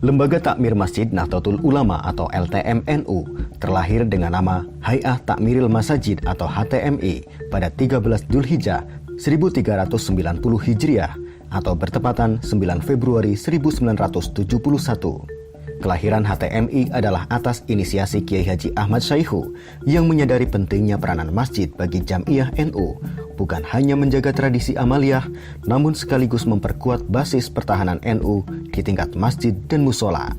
Lembaga Takmir Masjid Nahdlatul Ulama atau LTMNU terlahir dengan nama Hay'ah Takmiril Masajid atau HTMI pada 13 Dzulhijjah 1390 Hijriah atau bertepatan 9 Februari 1971. Kelahiran HTMI adalah atas inisiasi Kiai Haji Ahmad Syaihu yang menyadari pentingnya peranan masjid bagi Jam'iyah NU, bukan hanya menjaga tradisi amaliyah, namun sekaligus memperkuat basis pertahanan NU di tingkat masjid dan musola.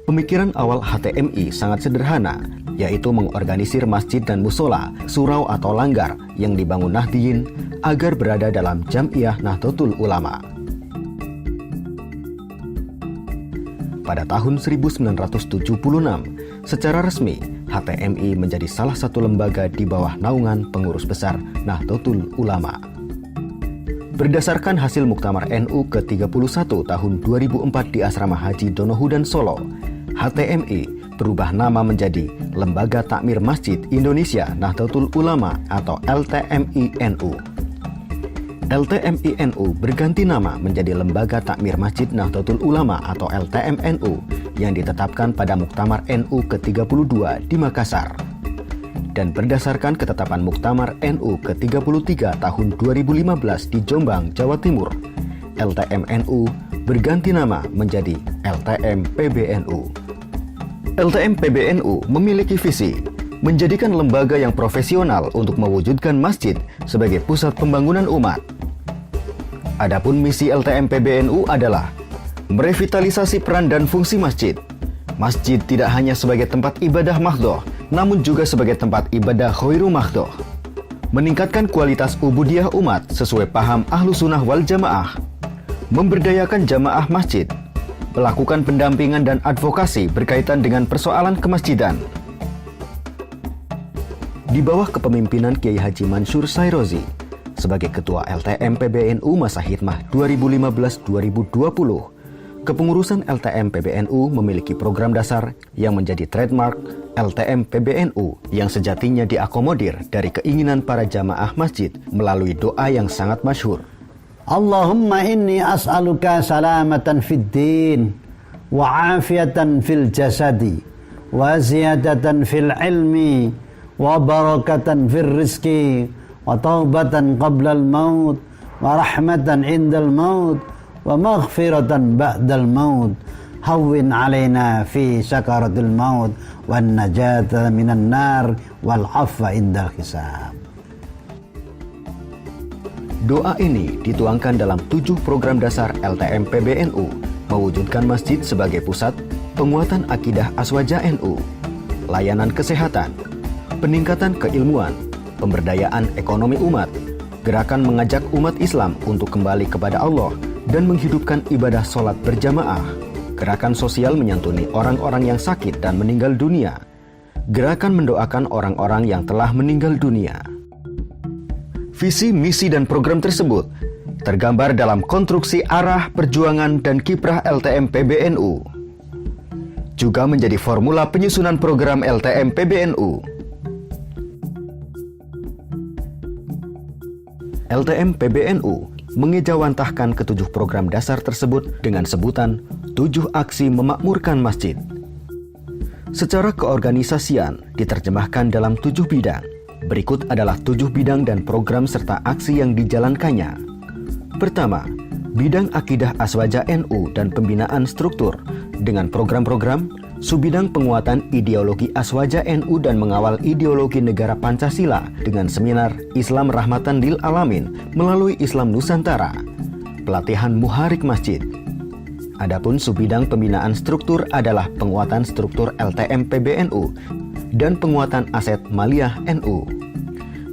Pemikiran awal HTMI sangat sederhana, yaitu mengorganisir masjid dan musola, surau atau langgar yang dibangun Nahdliyin agar berada dalam Jam'iyah Nahdlatul Ulama. Pada tahun 1976, secara resmi HTMI menjadi salah satu lembaga di bawah naungan pengurus besar Nahdlatul Ulama. Berdasarkan hasil Muktamar NU ke-31 tahun 2004 di Asrama Haji Donohudan Solo, HTMI berubah nama menjadi Lembaga Takmir Masjid Indonesia Nahdlatul Ulama atau LTMI-NU. LTMI-NU berganti nama menjadi Lembaga Takmir Masjid Nahdlatul Ulama atau LTMNU yang ditetapkan pada Muktamar NU ke-32 di Makassar. Dan berdasarkan ketetapan Muktamar NU ke-33 tahun 2015 di Jombang, Jawa Timur, LTMNU berganti nama menjadi LTM-PBNU. LTM-PBNU memiliki visi menjadikan lembaga yang profesional untuk mewujudkan masjid sebagai pusat pembangunan umat. Adapun misi LTM-PBNU adalah merevitalisasi peran dan fungsi masjid. Masjid tidak hanya sebagai tempat ibadah mahdhoh, namun juga sebagai tempat ibadah khairu mahdhoh. Meningkatkan kualitas ubudiyah umat sesuai paham Ahlus Sunnah wal Jamaah. Memberdayakan jamaah masjid. Melakukan pendampingan dan advokasi berkaitan dengan persoalan kemasjidan. Di bawah kepemimpinan Kiai Haji Mansur Sairozi sebagai Ketua LTM-PBNU masa hikmah 2015-2020, kepengurusan LTM-PBNU memiliki program dasar yang menjadi trademark LTM-PBNU yang sejatinya diakomodir dari keinginan para jamaah masjid melalui doa yang sangat masyhur. Allahumma inni as'aluka salamatan fid din wa afiatan fil jasadi wa ziyadatan fil ilmi wa barakatan fil rizki wa taubatan qablal maut wa rahmatan indal maut wa maghfiratan ba'dal maut hawwin alaina fi sakaratil maut wan najata minan nar wal afwa indal hisab. Doa ini dituangkan dalam 7 program dasar LTM-PBNU, mewujudkan masjid sebagai pusat, penguatan akidah Aswaja NU, layanan kesehatan, peningkatan keilmuan, pemberdayaan ekonomi umat, gerakan mengajak umat Islam untuk kembali kepada Allah dan menghidupkan ibadah sholat berjamaah, gerakan sosial menyantuni orang-orang yang sakit dan meninggal dunia, gerakan mendoakan orang-orang yang telah meninggal dunia. Visi, misi, dan program tersebut tergambar dalam konstruksi arah, perjuangan, dan kiprah LTM-PBNU. Juga menjadi formula penyusunan program LTM-PBNU. LTM-PBNU mengejawantahkan ketujuh program dasar tersebut dengan sebutan 7 aksi memakmurkan masjid. Secara keorganisasian diterjemahkan dalam 7 bidang. Berikut adalah 7 bidang dan program serta aksi yang dijalankannya. Pertama, bidang akidah Aswaja NU dan pembinaan struktur dengan program-program subbidang penguatan ideologi Aswaja NU dan mengawal ideologi negara Pancasila dengan seminar Islam Rahmatan lil Alamin melalui Islam Nusantara, pelatihan muharik masjid. Adapun subbidang pembinaan struktur adalah penguatan struktur LTM-PBNU dan penguatan aset maliyah NU.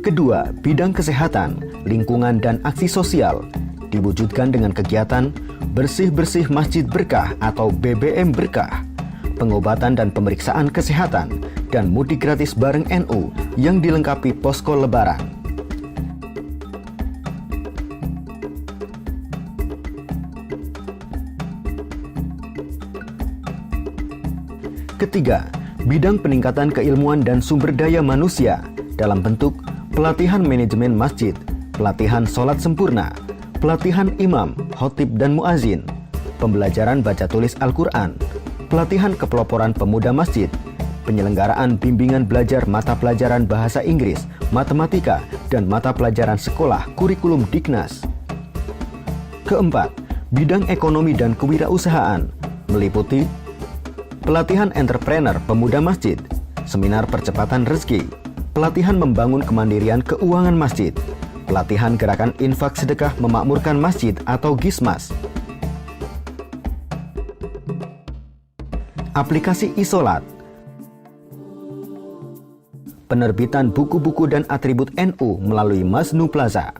Kedua, bidang kesehatan, lingkungan, dan aksi sosial diwujudkan dengan kegiatan Bersih-Bersih Masjid Berkah atau BBM Berkah, pengobatan dan pemeriksaan kesehatan, dan mudik gratis bareng NU yang dilengkapi posko lebaran. Ketiga, bidang peningkatan keilmuan dan sumber daya manusia dalam bentuk pelatihan manajemen masjid, pelatihan sholat sempurna, pelatihan imam, khotib dan muazin, pembelajaran baca tulis Al-Quran, pelatihan kepeloporan pemuda masjid, penyelenggaraan bimbingan belajar mata pelajaran bahasa Inggris, matematika, dan mata pelajaran sekolah kurikulum Dignas. Keempat, bidang ekonomi dan kewirausahaan meliputi pelatihan entrepreneur pemuda masjid, seminar percepatan rezeki, pelatihan membangun kemandirian keuangan masjid, pelatihan gerakan infak sedekah memakmurkan masjid atau Gismas, aplikasi isolat, penerbitan buku-buku dan atribut NU melalui Masnu Plaza.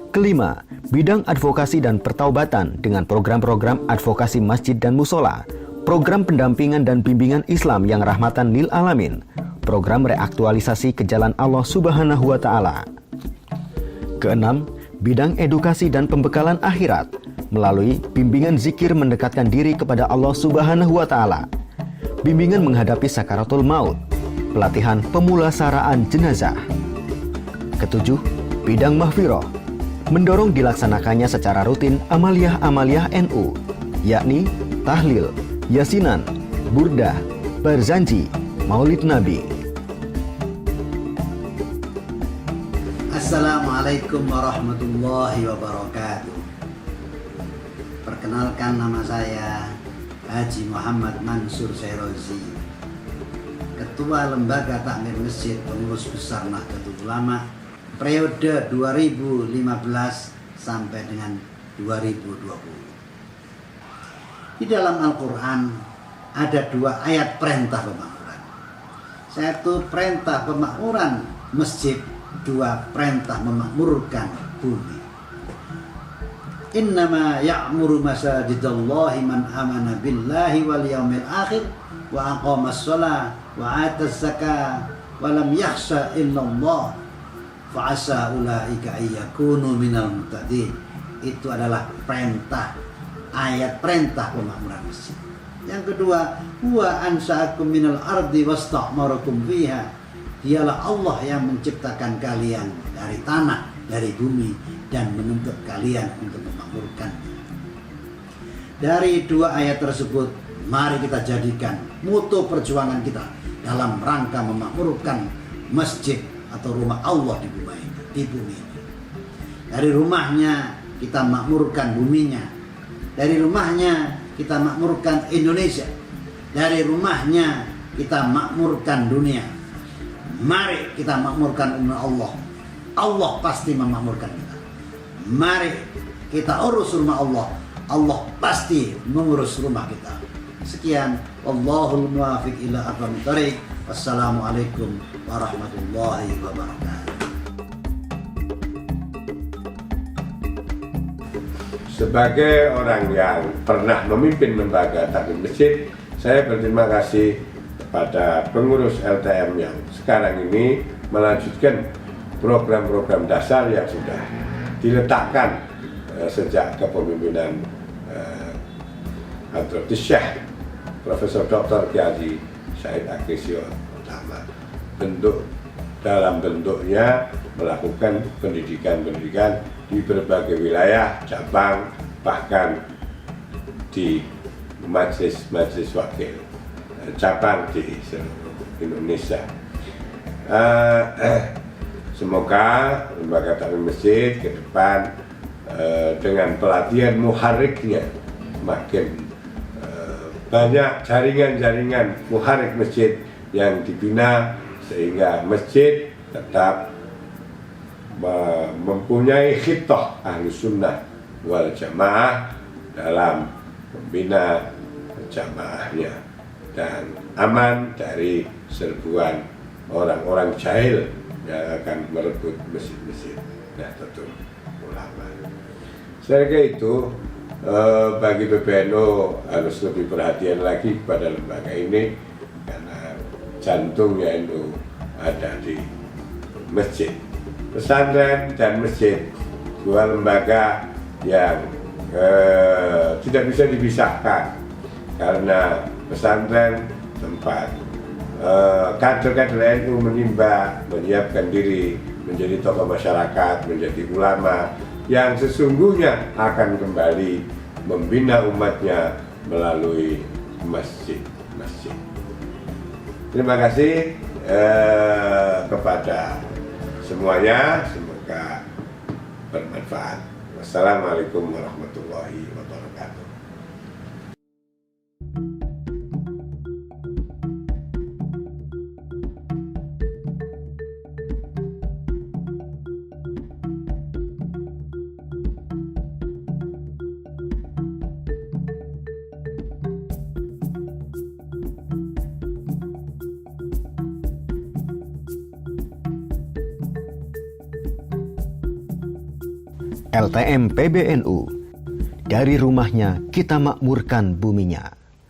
Kelima, bidang advokasi dan pertaubatan dengan program-program advokasi masjid dan musola, program pendampingan dan bimbingan Islam yang rahmatan lil alamin, program reaktualisasi ke jalan Allah Subhanahu wa Ta'ala. Keenam, bidang edukasi dan pembekalan akhirat melalui bimbingan zikir mendekatkan diri kepada Allah Subhanahu wa Ta'ala, bimbingan menghadapi sakaratul maut, pelatihan pemulasaraan jenazah. Ketujuh, bidang mahfirah mendorong dilaksanakannya secara rutin amaliyah-amaliyah NU, yakni tahlil, yasinan, burdah, barzanji, maulid nabi. Assalamualaikum warahmatullahi wabarakatuh. Perkenalkan, nama saya Haji Muhammad Mansur Sairozi, Ketua Lembaga Takmir Masjid Pengurus Besar Nahdlatul Ulama periode 2015 sampai dengan 2020. Di dalam Al-Quran ada 2 ayat perintah pemakmuran. Satu perintah pemakmuran masjid, 2 perintah memakmurkan bumi. Innama ya'muru masajidallahi man amana billahi wal yaumil akhir wa aqamas shalah wa ataz zakah wa lam yakhsha illallah fa asa ulaika ayyakunu minal muhtadin. Itu adalah perintah, ayat perintah pemakmuran masjid. Yang kedua, huwa ansa'akum minal ardi wasta'marakum fiha. Dialah Allah yang menciptakan kalian dari tanah, dari bumi, dan menuntut kalian untuk memakmurkan. Dari 2 ayat tersebut, mari kita jadikan mutu perjuangan kita dalam rangka memakmurkan masjid atau rumah Allah di bumi ini. Dari rumahnya kita makmurkan buminya. Dari rumahnya kita makmurkan Indonesia. Dari rumahnya kita makmurkan dunia. Mari kita makmurkan umat Allah. Allah pasti memakmurkan kita. Mari kita urus rumah Allah. Allah pasti mengurus rumah kita. Sekian, wallahul muwaffiq ila aqwamit thoriq. Wassalamualaikum warahmatullahi wabarakatuh. Sebagai orang yang pernah memimpin lembaga takmir masjid, saya berterima kasih kepada pengurus LTM yang sekarang ini melanjutkan program-program dasar yang sudah diletakkan sejak kepemimpinan Hadratus Syekh Profesor Dr. Kiai Said Aghisio Utama. Dalam bentuknya melakukan pendidikan di berbagai wilayah, cabang, bahkan di majelis wakil cabang di seluruh Indonesia. Semoga lembaga takmir masjid ke depan dengan pelatihan muharriknya makin banyak jaringan-jaringan muharrik masjid yang dibina sehingga masjid tetap mempunyai khitah ahlu sunnah wal jamaah dalam membina jamaahnya dan aman dari serbuan orang-orang jahil yang akan merebut masjid-masjid Nahdlatul Ulama. Saya kira itu bagi PBNU harus lebih perhatian lagi kepada lembaga ini karena jantungnya NU ada di masjid. Pesantren dan masjid, 2 lembaga yang tidak bisa dipisahkan karena pesantren tempat kader-kader NU menimba, menyiapkan diri menjadi tokoh masyarakat, menjadi ulama yang sesungguhnya akan kembali membina umatnya melalui masjid-masjid. Terima kasih kepada semuanya, semoga bermanfaat. Wassalamualaikum warahmatullahi wabarakatuh. LTM PBNU, dari rumahnya kita makmurkan buminya.